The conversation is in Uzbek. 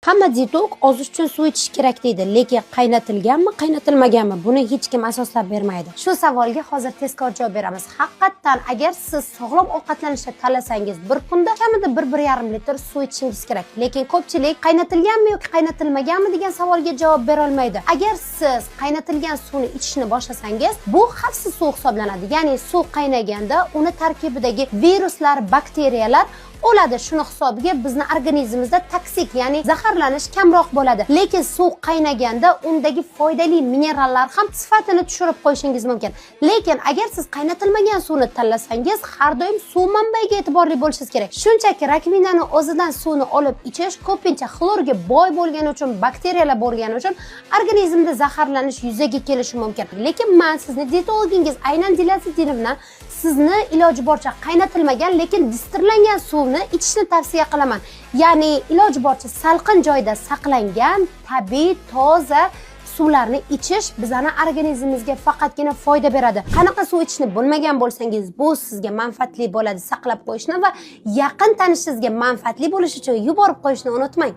Hamma dietok ozish uchun suv ichish kerak deydi, lekin qaynatilganmi, qaynatilmaganmi buni hech kim asoslab bermaydi. Shu savolga hozir tezkor javob beramiz. Haqiqatan agar siz sog'lom ovqatlanishni tanlasangiz, bir kunda kamida 1-1,5 litr suv ichishingiz kerak. Lekin ko'pchilik qaynatilganmi yoki qaynatilmaganmi degan savolga javob bera olmaydi. Agar siz qaynatilgan suvni ichishni boshlasangiz, bu xavfsiz suv hisoblanadi. Ya'ni suv qaynaganda uni tarkibidagi viruslar, bakteriyalar o'ladi. Shuni hisobiga bizni organizmimizda toksik, ya'ni zaharlanish kamroq bo'ladi. Lekin suv qaynaganda undagi foydali minerallar ham sifatini tushirib qo'yishingiz mumkin. Lekin agar siz qaynatilmagan suvni tanlasangiz, har doim suv manbaiga e'tiborli bo'lishingiz kerak. Shunchaki rakvinani o'zidan suvni olib ichish ko'pincha xlorga boy bo'lgani uchun, bakteriyalar bo'lgani uchun organizmda zaharlanish yuzaga kelishi mumkin. Lekin men sizni dietologingiz aynan Dilaziddinovna sizni iloji boricha qaynatilmagan, lekin distillangan suvni ichishni tavsiya qilaman. Ya'ni iloji boricha salqin joyda saqlangan, tabiiy, toza suvlarni ichish bizning organizmimizga faqatgina foyda beradi. Qanaqa suv ichishni bilmagan bo'lsangiz, bu sizga manfaatli bo'ladi saqlab qo'yishni va yaqin tanishingizga manfaatli bo'lishi uchun yuborib qo'yishni unutmang.